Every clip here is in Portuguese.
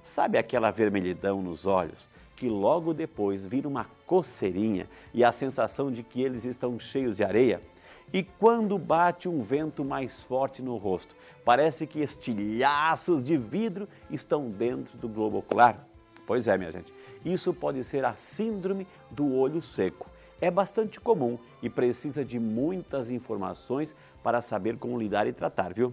Sabe aquela vermelhidão nos olhos que logo depois vira uma coceirinha e a sensação de que eles estão cheios de areia? E quando bate um vento mais forte no rosto, parece que estilhaços de vidro estão dentro do globo ocular? Pois é, minha gente, isso pode ser a síndrome do olho seco. É bastante comum e precisa de muitas informações para saber como lidar e tratar, viu?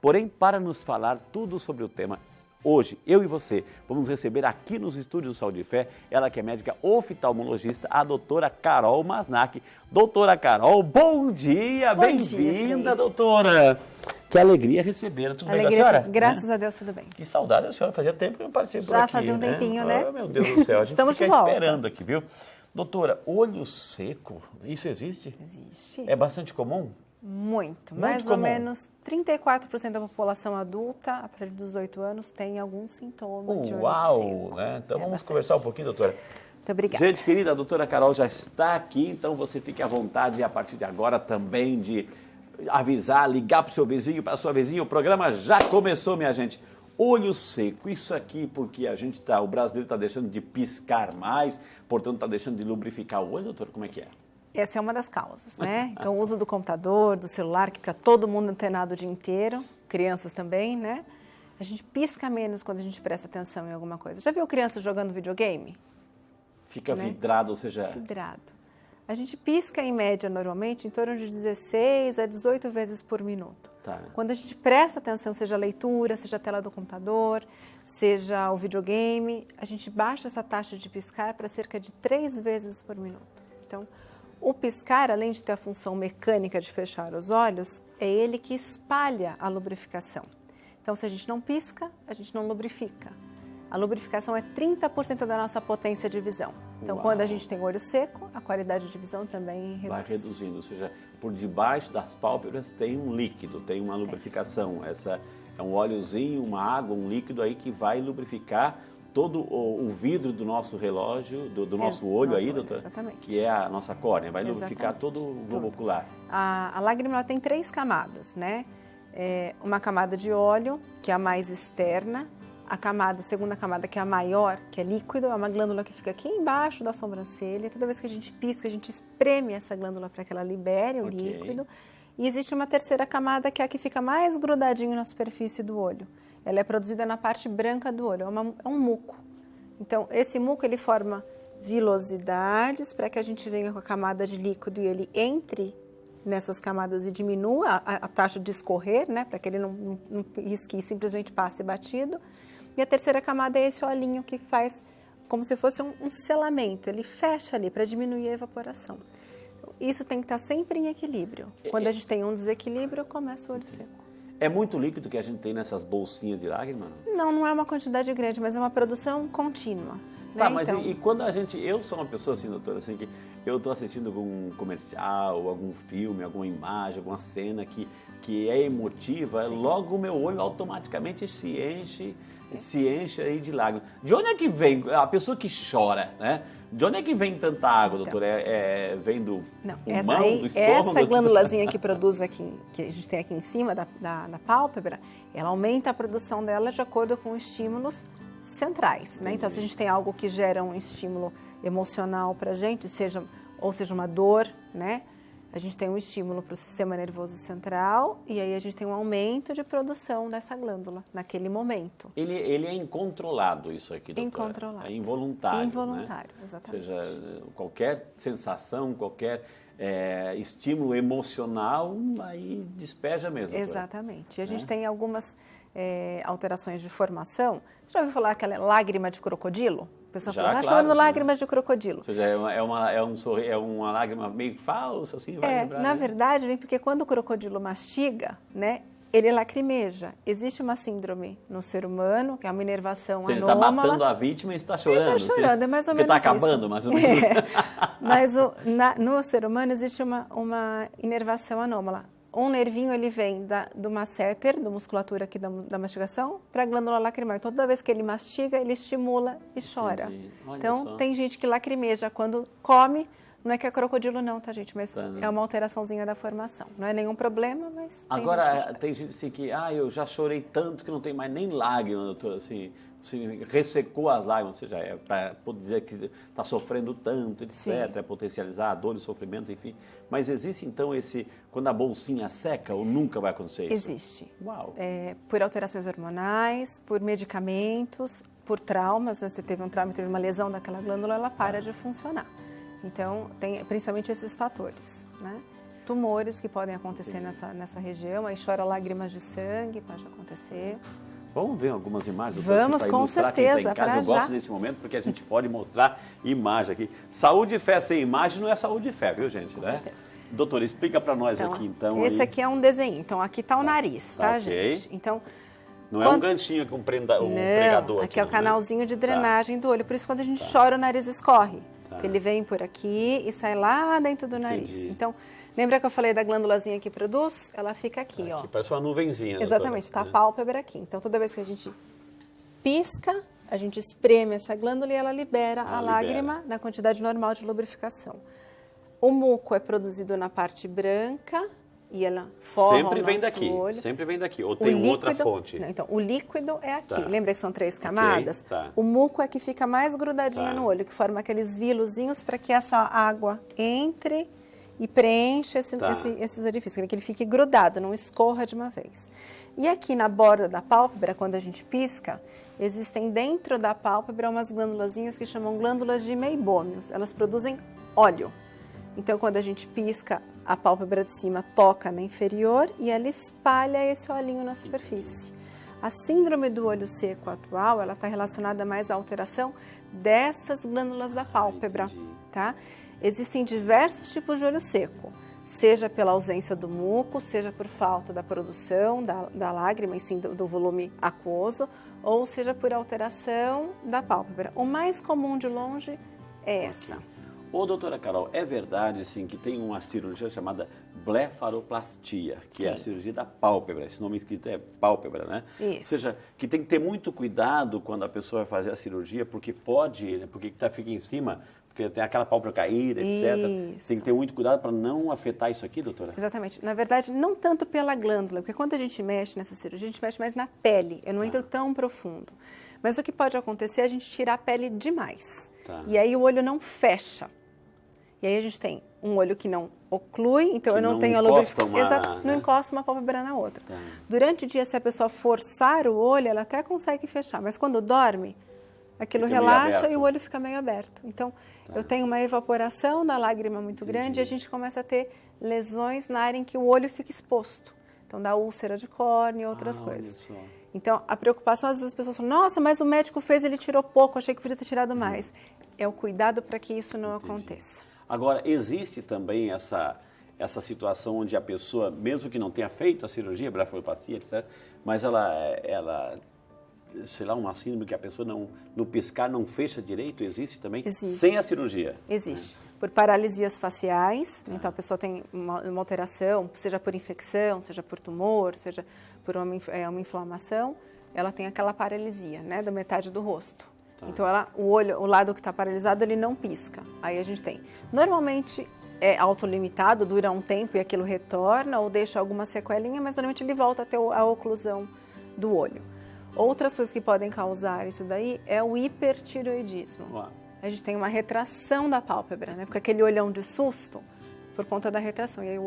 Porém, para nos falar tudo sobre o tema, hoje, eu e você vamos receber aqui nos estúdios do Saúde e Fé, ela que é médica oftalmologista, a doutora Carol Masnak. Doutora Carol, bom dia, bem-vinda, doutora. Que alegria recebê-la. Tudo bem com a senhora? Graças a Deus, tudo bem. Que saudade da senhora, fazia tempo que eu não passei por aqui. Já fazia um tempinho, né? Oh, meu Deus do céu, a gente Estamos fica esperando aqui, viu? Doutora, olho seco, isso existe? Existe. É bastante comum? Muito. Mais ou menos 34% da população adulta, a partir dos 18 anos, tem algum sintoma de olho seco. Né? Então vamos conversar um pouquinho, doutora. Muito obrigada. Gente querida, a doutora Carol já está aqui, então você fique à vontade a partir de agora também de avisar, ligar para o seu vizinho, para a sua vizinha. O programa já começou, minha gente. Olho seco, isso aqui porque o brasileiro está deixando de piscar mais, portanto está deixando de lubrificar o olho, doutora, como é que é? Essa é uma das causas, né? Então, o uso do computador, do celular, que fica todo mundo antenado o dia inteiro, crianças também, né? A gente pisca menos quando a gente presta atenção em alguma coisa. Já viu criança jogando videogame? Fica vidrado, ou seja... Vidrado. A gente pisca, em média, normalmente, em torno de 16 a 18 vezes por minuto. Tá. Quando a gente presta atenção, seja a leitura, seja a tela do computador, seja o videogame, a gente baixa essa taxa de piscar para cerca de 3 vezes por minuto. Então, o piscar, além de ter a função mecânica de fechar os olhos, é ele que espalha a lubrificação. Então, se a gente não pisca, a gente não lubrifica. A lubrificação é 30% da nossa potência de visão. Então, quando a gente tem olho seco, a qualidade de visão também reduz. Vai reduzindo, ou seja, por debaixo das pálpebras tem um líquido, tem uma lubrificação. Essa é um óleozinho, uma água, um líquido aí que vai lubrificar todo o vidro do nosso relógio, do nosso olho aí, doutora, exatamente. Que é a nossa córnea, vai lubrificar todo o globo ocular. A lágrima ela tem 3 camadas, né? Uma camada de óleo, que é a mais externa, a segunda camada, que é a maior, que é líquido, é uma glândula que fica aqui embaixo da sobrancelha. Toda vez que a gente pisca, a gente espreme essa glândula para que ela libere o líquido. E existe uma terceira camada, que é a que fica mais grudadinho na superfície do olho. Ela é produzida na parte branca do olho, é um muco. Então, esse muco ele forma vilosidades para que a gente venha com a camada de líquido e ele entre nessas camadas e diminua a taxa de escorrer, né, para que ele não pisque e simplesmente passe batido. E a terceira camada é esse olhinho que faz como se fosse um selamento, ele fecha ali para diminuir a evaporação. Isso tem que estar sempre em equilíbrio. Quando a gente tem um desequilíbrio, começa o olho seco. É muito líquido que a gente tem nessas bolsinhas de lágrima? Não, não é uma quantidade grande, mas é uma produção contínua. Tá, né? mas então... e quando eu sou uma pessoa assim, doutora, assim, que eu estou assistindo algum comercial, algum filme, alguma imagem, alguma cena que é emotiva, logo o meu olho automaticamente se enche aí de lágrimas. De onde é que vem a pessoa que chora, né? De onde é que vem tanta água, doutora? Vem do pulmão, do estômago? Essa glândulazinha que produz aqui, que a gente tem aqui em cima da pálpebra, ela aumenta a produção dela de acordo com estímulos centrais, né? Então, se a gente tem algo que gera um estímulo emocional para a gente, seja uma dor, né? A gente tem um estímulo para o sistema nervoso central e aí a gente tem um aumento de produção dessa glândula naquele momento. Ele é incontrolado, isso aqui, doutora? Incontrolado. É involuntário. Involuntário, né? Exatamente. Ou seja, qualquer sensação, qualquer estímulo emocional, aí despeja mesmo. Doutora. Exatamente. E a gente tem algumas alterações de formação. Você já ouviu falar aquela lágrima de crocodilo? A pessoa fala, está chorando lágrimas de crocodilo. Ou seja, é uma lágrima meio falsa, assim, vai lembrar, na verdade, vem porque quando o crocodilo mastiga, né, ele lacrimeja. Existe uma síndrome no ser humano, que é uma inervação anômala. Ele está matando a vítima e está chorando. Ele está chorando, é mais ou menos isso. Porque está acabando, mais ou menos. Mas no ser humano existe uma inervação anômala. Um nervinho, ele vem do masséter, da musculatura aqui da mastigação, para a glândula lacrimal. Então, toda vez que ele mastiga, ele estimula e chora. Então, tem gente que lacrimeja quando come. Não é que é crocodilo não, tá, gente? Mas é uma alteraçãozinha da formação. Não é nenhum problema, mas agora, tem gente assim que, eu já chorei tanto que não tem mais nem lágrima, doutor, assim. Sim, ressecou as lágrimas, ou seja, para dizer que está sofrendo tanto, etc., Sim. potencializar a dor e o sofrimento, enfim. Mas existe então quando a bolsinha seca ou nunca vai acontecer isso? Existe. Uau! Por alterações hormonais, por medicamentos, por traumas, né? Você teve um trauma, teve uma lesão daquela glândula, ela para de funcionar. Então, tem principalmente esses fatores, né? Tumores que podem acontecer nessa região, aí chora lágrimas de sangue, pode acontecer. Vamos ver algumas imagens, doutora, Vamos, para com ilustrar quem está certeza, em casa. para Eu gosto desse momento porque a gente pode mostrar imagem aqui. Saúde e fé sem imagem não é saúde e fé, viu, gente? Com né? certeza. Doutora, explica para nós aqui, então. Esse aqui é um desenho. Então, aqui está o nariz, tá, ok. gente? Então, Não é um ganchinho com um pregador aqui é o né? canalzinho de drenagem do olho. Por isso, quando a gente chora, o nariz escorre. Tá. Porque ele vem por aqui e sai lá dentro do nariz. Entendi. Então, lembra que eu falei da glândulazinha que produz? Ela fica aqui, ó. Aqui parece uma nuvenzinha. Exatamente, está a pálpebra aqui. Então, toda vez que a gente pisca, a gente espreme essa glândula e ela libera a lágrima na quantidade normal de lubrificação. O muco é produzido na parte branca e ela forma Sempre o vem nosso daqui, olho. sempre vem daqui. Ou tem outra fonte? Não, então, o líquido é aqui. Tá. Lembra que são 3 camadas? Tá. O muco é que fica mais grudadinho no olho, que forma aqueles vilozinhos para que essa água entre e preencha esses orifícios, que ele fique grudado, não escorra de uma vez. E aqui na borda da pálpebra, quando a gente pisca, existem dentro da pálpebra umas glândulazinhas que chamam glândulas de meibômios. Elas produzem óleo. Então, quando a gente pisca, a pálpebra de cima toca na inferior e ela espalha esse olhinho na superfície. A síndrome do olho seco atual, ela está relacionada mais à alteração dessas glândulas da pálpebra, tá? Existem diversos tipos de olho seco, seja pela ausência do muco, seja por falta da produção da lágrima, e sim do volume aquoso, ou seja por alteração da pálpebra. O mais comum de longe é essa. Ô, doutora Carol, é verdade, assim, que tem uma cirurgia chamada blefaroplastia, que é a cirurgia da pálpebra. Esse nome escrito é pálpebra, né? Isso. Ou seja, que tem que ter muito cuidado quando a pessoa vai fazer a cirurgia, porque fica em cima, porque tem aquela pálpebra caída, etc. Isso. Tem que ter muito cuidado para não afetar isso aqui, doutora? Exatamente. Na verdade, não tanto pela glândula, porque quando a gente mexe nessa cirurgia, a gente mexe mais na pele. Eu não entro tão profundo. Mas o que pode acontecer é a gente tirar a pele demais. Tá. E aí o olho não fecha. E aí a gente tem um olho que não oclui, então eu não tenho a lubrificação. Exato, não encosta uma pálpebra na outra. Tá. Durante o dia, se a pessoa forçar o olho, ela até consegue fechar, mas quando dorme, aquilo Fica meio relaxa aberto. e o olho fica meio aberto. Então, eu tenho uma evaporação da lágrima muito grande e a gente começa a ter lesões na área em que o olho fica exposto. Então, dá úlcera de córnea e outras coisas. Olha só. Então, a preocupação, às vezes as pessoas falam, nossa, mas o médico fez, ele tirou pouco, achei que podia ter tirado mais. É o cuidado para que isso não aconteça. Agora, existe também essa situação onde a pessoa, mesmo que não tenha feito a cirurgia, blefaroplastia, etc., mas ela sei lá, uma síndrome que a pessoa no piscar não fecha direito, existe também? Existe. Sem a cirurgia? Existe. Por paralisias faciais, então a pessoa tem uma alteração, seja por infecção, seja por tumor, seja por uma inflamação, ela tem aquela paralisia, né, da metade do rosto. Então, o lado que está paralisado, ele não pisca. Aí a gente tem. Normalmente é autolimitado, dura um tempo e aquilo retorna ou deixa alguma sequelinha, mas normalmente ele volta a ter a oclusão do olho. Outras coisas que podem causar isso daí é o hipertireoidismo. Uau. A gente tem uma retração da pálpebra, né? Porque aquele olhão de susto, por conta da retração. E aí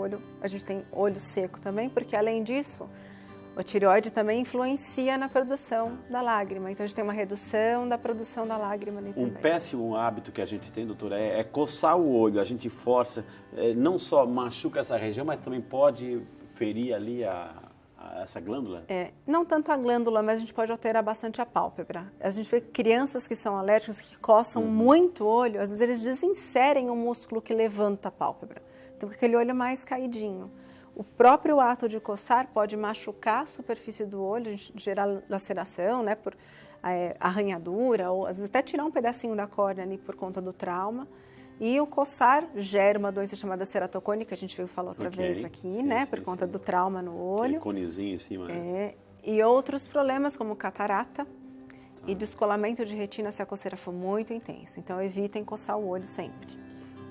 a gente tem olho seco também, porque além disso, o tireoide também influencia na produção da lágrima. Então, a gente tem uma redução da produção da lágrima ali também. Um péssimo hábito que a gente tem, doutora, é coçar o olho. A gente força, não só machuca essa região, mas também pode ferir ali essa glândula? Não tanto a glândula, mas a gente pode alterar bastante a pálpebra. A gente vê crianças que são alérgicas, que coçam muito o olho, às vezes eles desinserem o músculo que levanta a pálpebra. Então, fica aquele olho mais caidinho. O próprio ato de coçar pode machucar a superfície do olho, gerar laceração, né, por arranhadura, ou às vezes até tirar um pedacinho da córnea ali por conta do trauma. E o coçar gera uma doença chamada ceratocone, que a gente falou outra vez aqui, né, por conta do trauma no olho. Aquele conezinho em cima, né? E outros problemas como catarata e descolamento de retina se a coceira for muito intensa. Então, evitem coçar o olho sempre.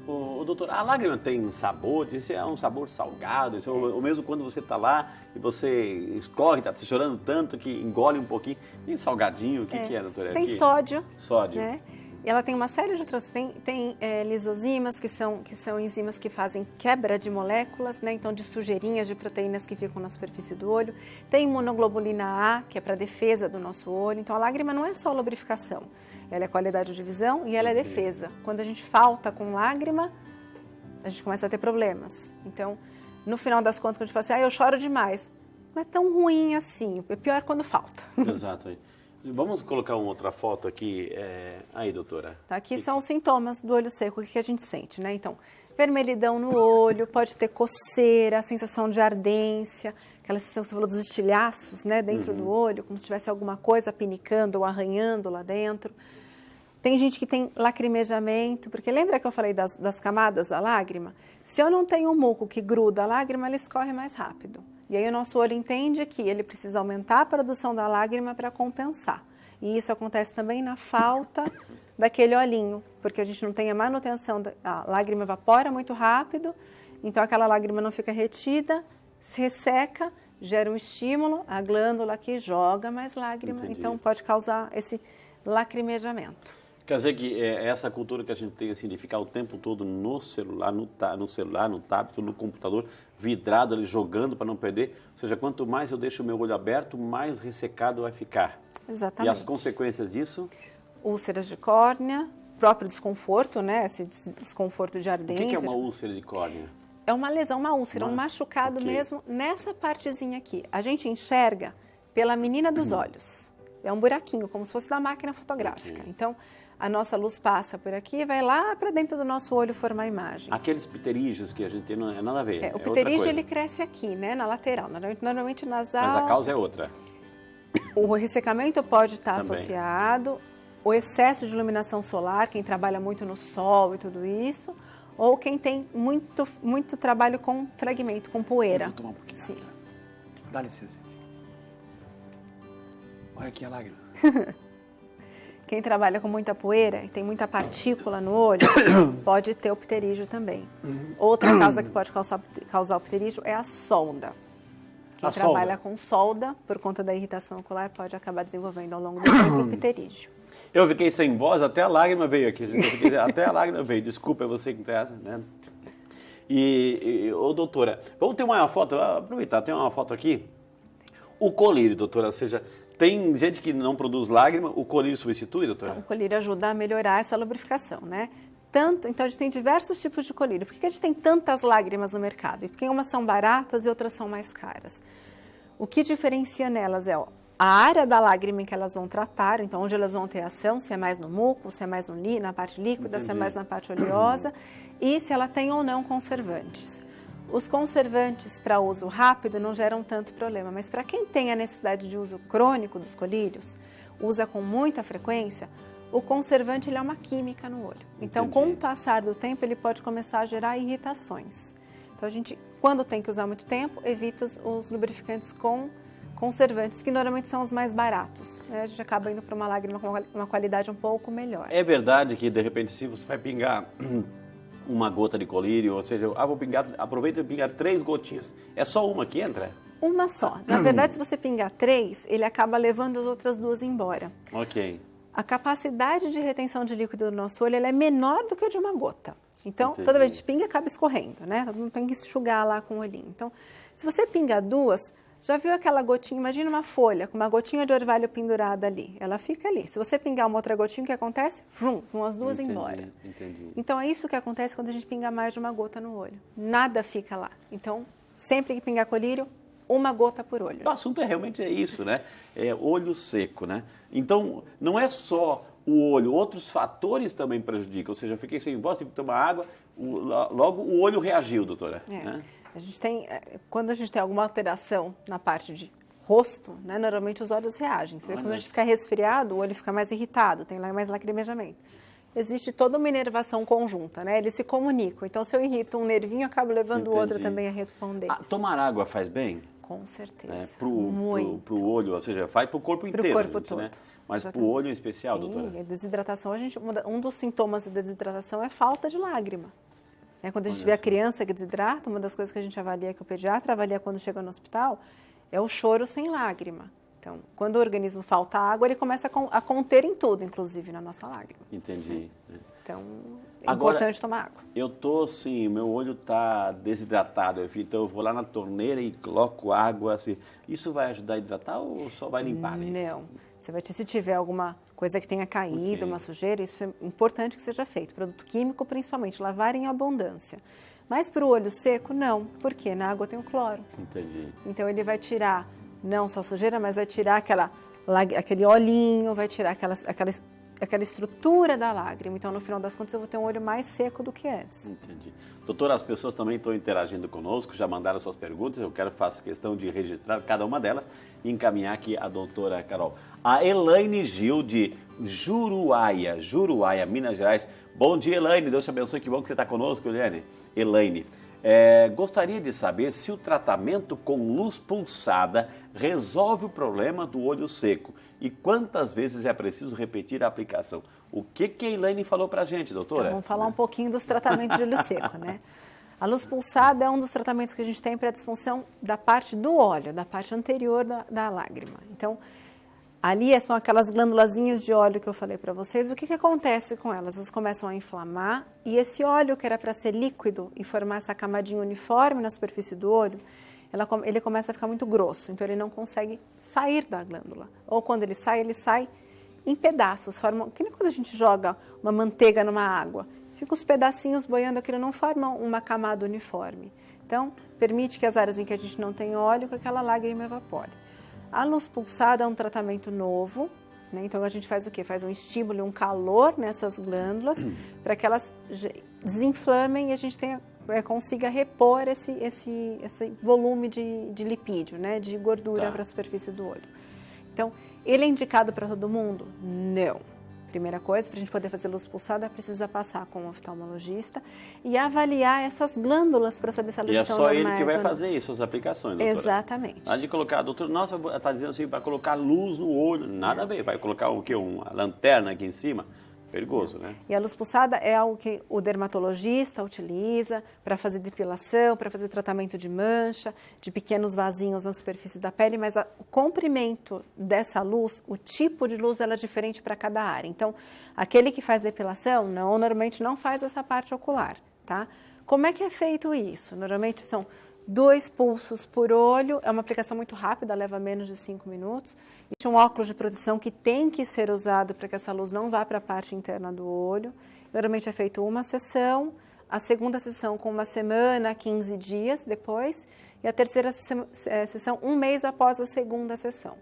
Ô, doutor, a lágrima tem sabor? Esse é um sabor salgado? Ou mesmo quando você está lá e você escorre, está chorando tanto que engole um pouquinho. E salgadinho, o que é, doutora? Tem sódio. Sódio. Né? E ela tem uma série de outras... Tem lisozimas, que são enzimas que fazem quebra de moléculas, né? Então de sujeirinhas, de proteínas que ficam na superfície do olho. Tem imunoglobulina A, que é para defesa do nosso olho. Então a lágrima não é só lubrificação. Ela é qualidade de visão e ela é defesa. Quando a gente falta com lágrima, a gente começa a ter problemas. Então, no final das contas, quando a gente fala assim, eu choro demais, não é tão ruim assim. É pior quando falta. Exato. Vamos colocar uma outra foto aqui. Aí, doutora. Tá, aqui são os sintomas do olho seco, o que a gente sente, né? Então, vermelhidão no olho, pode ter coceira, sensação de ardência, aquela sensação que você falou dos estilhaços, né, dentro do olho, como se tivesse alguma coisa pinicando ou arranhando lá dentro. Tem gente que tem lacrimejamento, porque lembra que eu falei das camadas da lágrima? Se eu não tenho um muco que gruda a lágrima, ela escorre mais rápido. E aí o nosso olho entende que ele precisa aumentar a produção da lágrima para compensar. E isso acontece também na falta daquele olhinho, porque a gente não tem a manutenção, a lágrima evapora muito rápido, então aquela lágrima não fica retida, se resseca, gera um estímulo, a glândula aqui joga mais lágrima, Entendi. Então pode causar esse lacrimejamento. Quer dizer que essa cultura que a gente tem assim, de ficar o tempo todo no celular, no tablet, no computador, vidrado ali, jogando para não perder. Ou seja, quanto mais eu deixo o meu olho aberto, mais ressecado vai ficar. Exatamente. E as consequências disso? Úlceras de córnea, próprio desconforto, né? Esse desconforto de ardência. O que é uma úlcera de córnea? É uma lesão, uma úlcera, um machucado mesmo nessa partezinha aqui. A gente enxerga pela menina dos olhos. É um buraquinho, como se fosse da máquina fotográfica. Então, a nossa luz passa por aqui e vai lá para dentro do nosso olho formar a imagem. Aqueles pterígios que a gente tem não é nada a ver. O pterígio, ele cresce aqui, né, na lateral, normalmente nasal. Mas a causa é outra. O ressecamento pode estar associado, o excesso de iluminação solar, quem trabalha muito no sol e tudo isso, ou quem tem muito trabalho com fragmento, com poeira. Eu vou tomar um pouquinho. Sim. Dá licença, gente. Olha aqui a lágrima. Quem trabalha com muita poeira e tem muita partícula no olho, pode ter o pterígio também. Outra causa que pode causar o pterígio é a solda. Quem trabalha com solda, por conta da irritação ocular, pode acabar desenvolvendo ao longo do tempo o pterígio. Eu fiquei sem voz, até a lágrima veio aqui. Até a lágrima veio. Desculpa, é você que está, né? Ô, doutora, vamos ter uma foto, aproveitar, tem uma foto aqui. O colírio, doutora, ou seja, tem gente que não produz lágrima, o colírio substitui, doutora? Então, o colírio ajuda a melhorar essa lubrificação, né? Então, a gente tem diversos tipos de colírio. Por que a gente tem tantas lágrimas no mercado? E porque umas são baratas e outras são mais caras? O que diferencia nelas é a área da lágrima em que elas vão tratar, então onde elas vão ter ação, se é mais no muco, se é mais na parte líquida, se é mais na parte oleosa, e se ela tem ou não conservantes. Os conservantes para uso rápido não geram tanto problema, mas para quem tem a necessidade de uso crônico dos colírios, usa com muita frequência, o conservante ele é uma química no olho. Então, com o passar do tempo, ele pode começar a gerar irritações. Então, a gente, quando tem que usar muito tempo, evita os lubrificantes com conservantes, que normalmente são os mais baratos. Né? A gente acaba indo para uma lágrima com uma qualidade um pouco melhor. É verdade que, de repente, se você vai pingar uma gota de colírio, ou seja, aproveita e pingar 3 gotinhas. É só uma que entra? Uma só. Na verdade, se você pingar 3, ele acaba levando as outras 2 embora. Ok. A capacidade de retenção de líquido do nosso olho ela é menor do que a de uma gota. Então, toda vez que a gente pinga, acaba escorrendo, né? Não tem que enxugar lá com o olhinho. Então, se você pingar 2, já viu aquela gotinha? Imagina uma folha com uma gotinha de orvalho pendurada ali. Ela fica ali. Se você pingar uma outra gotinha, o que acontece? Vão as 2 embora. Entendi. Então, é isso que acontece quando a gente pinga mais de uma gota no olho. Nada fica lá. Então, sempre que pingar colírio, uma gota por olho. O assunto realmente isso, né? É olho seco, né? Então, não é só o olho, outros fatores também prejudicam. Ou seja, eu fiquei sem voz, tive que tomar água, logo o olho reagiu, doutora. Né? A gente tem, quando a gente tem alguma alteração na parte de rosto, né, normalmente os olhos reagem. Você vê que quando a gente fica resfriado, o olho fica mais irritado, tem mais lacrimejamento. Existe toda uma inervação conjunta, né? Eles se comunicam. Então, se eu irrito um nervinho, eu acabo levando o outro também a responder. Tomar água faz bem? Com certeza. Pro olho, ou seja, faz pro corpo inteiro. Pro corpo todo. Né? Mas pro olho em especial, Sim, doutora? a desidratação, um dos sintomas da desidratação é falta de lágrima. Quando a gente vê a criança que desidrata, uma das coisas que a gente avalia, que o pediatra avalia quando chega no hospital, é o choro sem lágrima. Então, quando o organismo falta água, ele começa a conter em tudo, inclusive na nossa lágrima. Entendi. Então, é importante tomar água. Eu tô assim, meu olho tá desidratado, então eu vou lá na torneira e coloco água, assim. Isso vai ajudar a hidratar ou só vai limpar? Não. Se tiver alguma coisa que tenha caído, uma sujeira, isso é importante que seja feito. Produto químico, principalmente, lavar em abundância. Mas para o olho seco, não. Por quê? Na água tem o cloro. Entendi. Então, ele vai tirar não só a sujeira, mas vai tirar aquele olhinho, vai tirar aquela estrutura da lágrima. Então, no final das contas, eu vou ter um olho mais seco do que antes. Entendi. Doutora, as pessoas também estão interagindo conosco, já mandaram suas perguntas, faço questão de registrar cada uma delas e encaminhar aqui a doutora Carol. A Elaine Gil, de Juruáia, Minas Gerais. Bom dia, Elaine, Deus te abençoe, que bom que você está conosco, Elaine. Gostaria de saber se o tratamento com luz pulsada resolve o problema do olho seco e quantas vezes é preciso repetir a aplicação. O que a Elaine falou para a gente, doutora? Então, vamos falar um pouquinho dos tratamentos de olho seco, né? A luz pulsada é um dos tratamentos que a gente tem para a disfunção da parte do óleo, da parte anterior da lágrima. Então, ali são aquelas glândulazinhas de óleo que eu falei para vocês. O que acontece com elas? Elas começam a inflamar e esse óleo que era para ser líquido e formar essa camadinha uniforme na superfície do olho, ele começa a ficar muito grosso, então ele não consegue sair da glândula. Ou quando ele sai em pedaços, que nem quando a gente joga uma manteiga numa água. Fica os pedacinhos boiando, aquilo não forma uma camada uniforme. Então, permite que as áreas em que a gente não tem óleo, que aquela lágrima evapore. A luz pulsada é um tratamento novo, né? Então a gente faz o quê? Faz um estímulo, um calor nessas glândulas para que elas desinflamem e a gente consiga repor esse volume de lipídio, né? De gordura para a superfície do olho. Então, ele é indicado para todo mundo? Não. Primeira coisa, para a gente poder fazer luz pulsada, precisa passar com um oftalmologista e avaliar essas glândulas para saber se elas estão normais. E é só ele que vai fazer isso, as aplicações, doutora? Exatamente. Nada de colocar, doutora, nossa, está dizendo assim, vai colocar luz no olho, nada a ver, vai colocar o quê? Uma lanterna aqui em cima? Perigoso, né? E a luz pulsada é algo que o dermatologista utiliza para fazer depilação, para fazer tratamento de mancha, de pequenos vasinhos na superfície da pele, mas o comprimento dessa luz, o tipo de luz, ela é diferente para cada área. Então, aquele que faz depilação, normalmente não faz essa parte ocular, tá? Como é que é feito isso? Normalmente são 2 pulsos por olho, é uma aplicação muito rápida, leva menos de 5 minutos. Existe um óculos de proteção que tem que ser usado para que essa luz não vá para a parte interna do olho. Normalmente é feito uma sessão, a segunda sessão com 1 semana, 15 dias depois, e a terceira sessão 1 mês após a segunda sessão.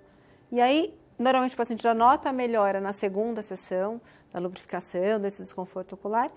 E aí, normalmente o paciente já nota a melhora na segunda sessão, da lubrificação, desse desconforto ocular,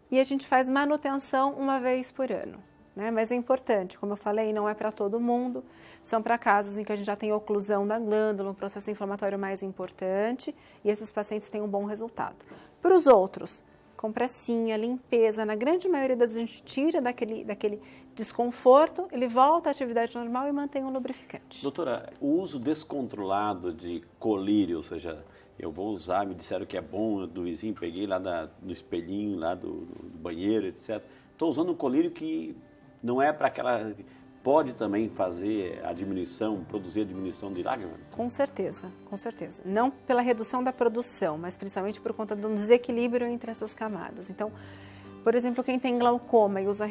e a gente faz manutenção 1 vez por ano. Né? Mas é importante, como eu falei, não é para todo mundo, são para casos em que a gente já tem oclusão da glândula, um processo inflamatório mais importante, e esses pacientes têm um bom resultado. Para os outros, compressinha, limpeza, na grande maioria das vezes a gente tira daquele desconforto, ele volta à atividade normal e mantém o lubrificante. Doutora, o uso descontrolado de colírio, ou seja, eu vou usar, me disseram que é bom, do vizinho, peguei lá no espelhinho, lá do banheiro, etc. Estou usando um colírio que não é para aquela... Pode também fazer a diminuição, produzir a diminuição de lágrima? Com certeza, com certeza. Não pela redução da produção, mas principalmente por conta de um desequilíbrio entre essas camadas. Então, por exemplo, quem tem glaucoma e usa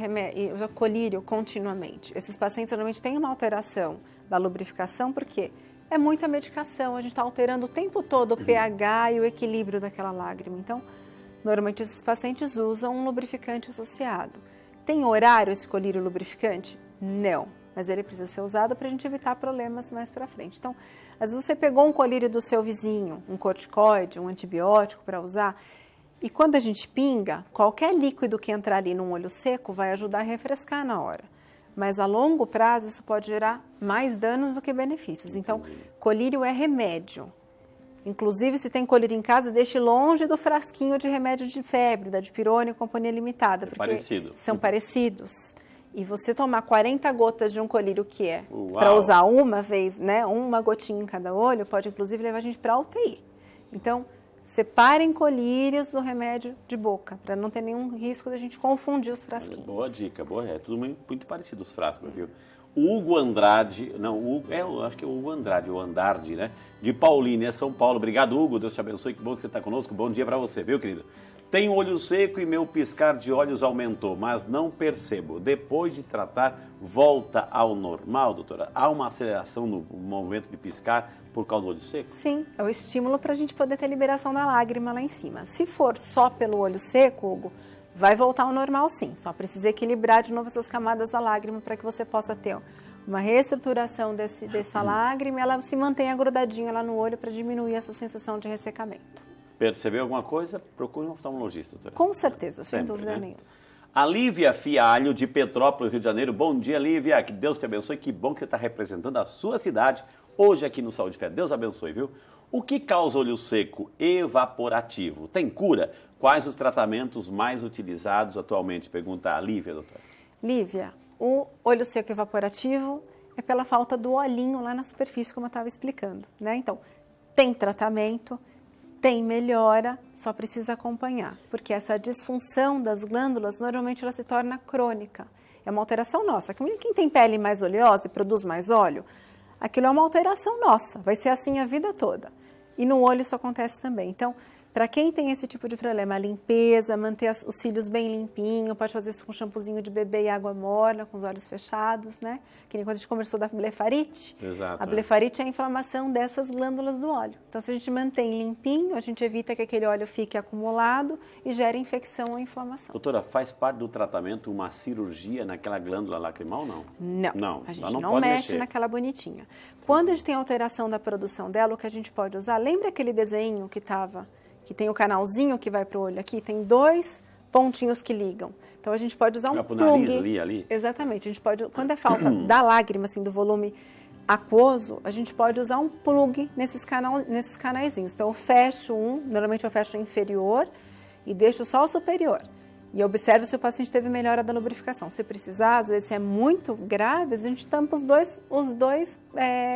colírio continuamente, esses pacientes normalmente têm uma alteração da lubrificação, porque é muita medicação, a gente está alterando o tempo todo o pH e o equilíbrio daquela lágrima. Então, normalmente esses pacientes usam um lubrificante associado. Tem horário esse colírio lubrificante? Não, mas ele precisa ser usado para a gente evitar problemas mais para frente. Então, às vezes você pegou um colírio do seu vizinho, um corticoide, um antibiótico para usar, e quando a gente pinga, qualquer líquido que entrar ali num olho seco vai ajudar a refrescar na hora. Mas a longo prazo isso pode gerar mais danos do que benefícios. Então, colírio é remédio. Inclusive, se tem colírio em casa, deixe longe do frasquinho de remédio de febre, da Dipirona e Companhia Limitada, porque são parecidos. E você tomar 40 gotas de um colírio que é para usar uma vez, né, uma gotinha em cada olho, pode inclusive levar a gente para a UTI. Então, separem colírios do remédio de boca, para não ter nenhum risco de a gente confundir os frasquinhos. Boa dica, boa. É tudo muito parecido os frascos, viu? O Hugo Andrade, eu acho que é o Hugo Andrade, ou Andardi, né? De Paulínia, São Paulo. Obrigado, Hugo. Deus te abençoe. Que bom que você está conosco. Bom dia para você, viu, querido? Tenho olho seco e meu piscar de olhos aumentou, mas não percebo. Depois de tratar, volta ao normal, doutora? Há uma aceleração no momento de piscar por causa do olho seco? Sim, é o estímulo para a gente poder ter liberação da lágrima lá em cima. Se for só pelo olho seco, Hugo, vai voltar ao normal sim. Só precisa equilibrar de novo essas camadas da lágrima para que você possa ter uma reestruturação dessa lágrima e ela se mantenha grudadinha lá no olho para diminuir essa sensação de ressecamento. Percebeu alguma coisa? Procure um oftalmologista, doutora. Com certeza, sem Sempre, dúvida né? nenhuma. A Lívia Fialho, de Petrópolis, Rio de Janeiro. Bom dia, Lívia. Que Deus te abençoe. Que bom que você está representando a sua cidade hoje aqui no Saúde e Fé. Deus abençoe, viu? O que causa olho seco evaporativo? Tem cura? Quais os tratamentos mais utilizados atualmente? Pergunta a Lívia, doutora. Lívia, o olho seco evaporativo é pela falta do olhinho lá na superfície, como eu estava explicando, né? Então, tem tratamento, tem melhora, só precisa acompanhar, porque essa disfunção das glândulas, normalmente ela se torna crônica. É uma alteração nossa. Quem tem pele mais oleosa e produz mais óleo, aquilo é uma alteração nossa, vai ser assim a vida toda. E no olho isso acontece também. Então, para quem tem esse tipo de problema, a limpeza, manter os cílios bem limpinhos, pode fazer isso com shampoozinho de bebê e água morna, com os olhos fechados, né? Que nem quando a gente conversou da blefarite. Exato. A blefarite é a inflamação dessas glândulas do óleo. Então, se a gente mantém limpinho, a gente evita que aquele óleo fique acumulado e gere infecção ou inflamação. Doutora, faz parte do tratamento uma cirurgia naquela glândula lacrimal, não? Não, a gente não pode mexe mexer naquela bonitinha. Quando a gente tem alteração da produção dela, o que a gente pode usar, lembra aquele desenho que tem o canalzinho que vai para o olho aqui? Tem 2 pontinhos que ligam. Então, a gente pode usar um pro plug. nariz ali? Exatamente. A gente pode, quando é falta da lágrima, assim, do volume aquoso, a gente pode usar um plug nesses canaizinhos. Então, eu fecho normalmente eu fecho o inferior e deixo só o superior. E observo se o paciente teve melhora da lubrificação. Se precisar, às vezes, se é muito grave, a gente tampa os dois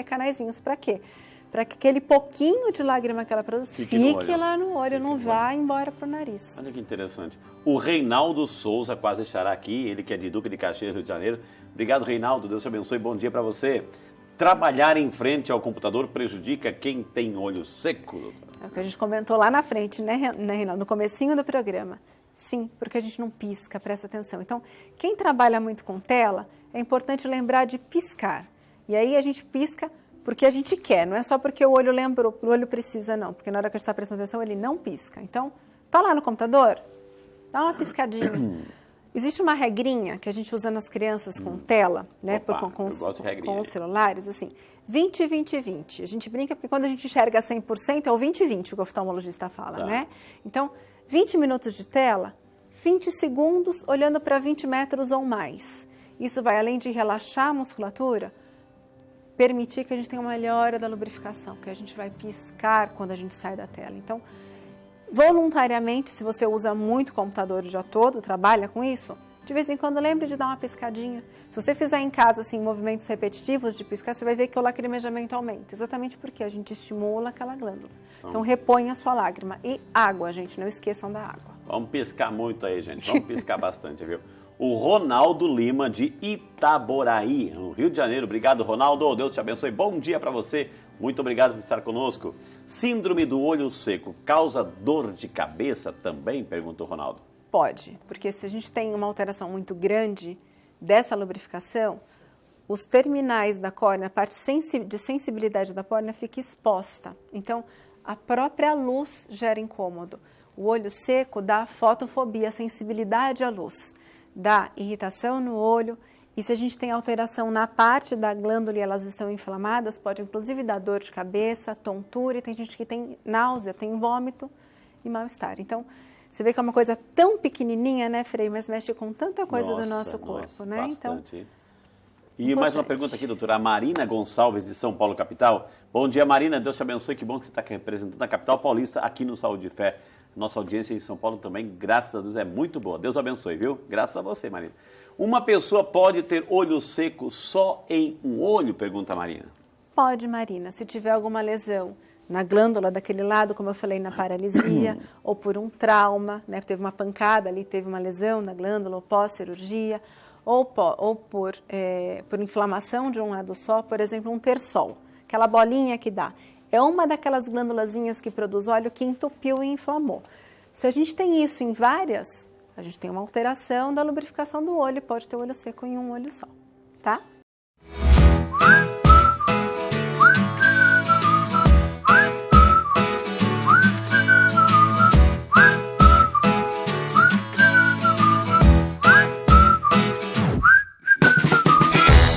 canaizinhos. Para quê? Para que aquele pouquinho de lágrima que ela produz fique lá no olho, não vá embora para o nariz. Olha que interessante. O Reinaldo Souza quase estará aqui, ele que é de Duque de Caxias, Rio de Janeiro. Obrigado, Reinaldo. Deus te abençoe. Bom dia para você. Trabalhar em frente ao computador prejudica quem tem olho seco, doutora? É o que a gente comentou lá na frente, né, Reinaldo? No comecinho do programa. Sim, porque a gente não pisca, presta atenção. Então, quem trabalha muito com tela, é importante lembrar de piscar. E aí a gente pisca porque a gente quer, não é só porque o olho lembrou, o olho precisa não, porque na hora que a gente está prestando atenção ele não pisca. Então, tá lá no computador, dá uma piscadinha. Existe uma regrinha que a gente usa nas crianças com tela, né, com os celulares, assim, 20, 20, 20. A gente brinca porque quando a gente enxerga 100% é o 20, 20, o oftalmologista fala, né? Então, 20 minutos de tela, 20 segundos olhando para 20 metros ou mais. Isso vai, além de relaxar a musculatura, permitir que a gente tenha uma melhora da lubrificação, que a gente vai piscar quando a gente sai da tela. Então, voluntariamente, se você usa muito computador o dia todo, trabalha com isso, de vez em quando lembre de dar uma piscadinha. Se você fizer em casa assim, movimentos repetitivos de piscar, você vai ver que o lacrimejamento aumenta, exatamente porque a gente estimula aquela glândula. Então, reponha a sua lágrima. E água, gente, não esqueçam da água. Vamos piscar muito aí, gente. Vamos piscar bastante, viu? O Ronaldo Lima, de Itaboraí, no Rio de Janeiro. Obrigado, Ronaldo. Deus te abençoe. Bom dia para você. Muito obrigado por estar conosco. Síndrome do olho seco causa dor de cabeça também? Perguntou o Ronaldo. Pode, porque se a gente tem uma alteração muito grande dessa lubrificação, os terminais da córnea, a parte de sensibilidade da córnea fica exposta. Então, a própria luz gera incômodo. O olho seco dá fotofobia, sensibilidade à luz. Dá irritação no olho, e se a gente tem alteração na parte da glândula e elas estão inflamadas, pode inclusive dar dor de cabeça, tontura, e tem gente que tem náusea, tem vômito e mal-estar. Então, você vê que é uma coisa tão pequenininha, né, Frei, mas mexe com tanta coisa do nosso corpo, né? Bastante. Então, e mais uma pergunta aqui, doutora. A Marina Gonçalves, de São Paulo, capital. Bom dia, Marina. Deus te abençoe. Que bom que você está representando a capital paulista aqui no Saúde e Fé. Nossa audiência em São Paulo também, graças a Deus, é muito boa. Deus abençoe, viu? Graças a você, Marina. Uma pessoa pode ter olho seco só em um olho? Pergunta a Marina. Pode, Marina. Se tiver alguma lesão na glândula daquele lado, como eu falei, na paralisia, ou por um trauma, né? Teve uma pancada ali, teve uma lesão na glândula, ou pós-cirurgia, ou por inflamação de um lado só, por exemplo, um terçol, aquela bolinha que dá. É uma daquelas glândulazinhas que produz óleo que entupiu e inflamou. Se a gente tem isso em várias, a gente tem uma alteração da lubrificação do olho, pode ter o olho seco em um olho só, tá?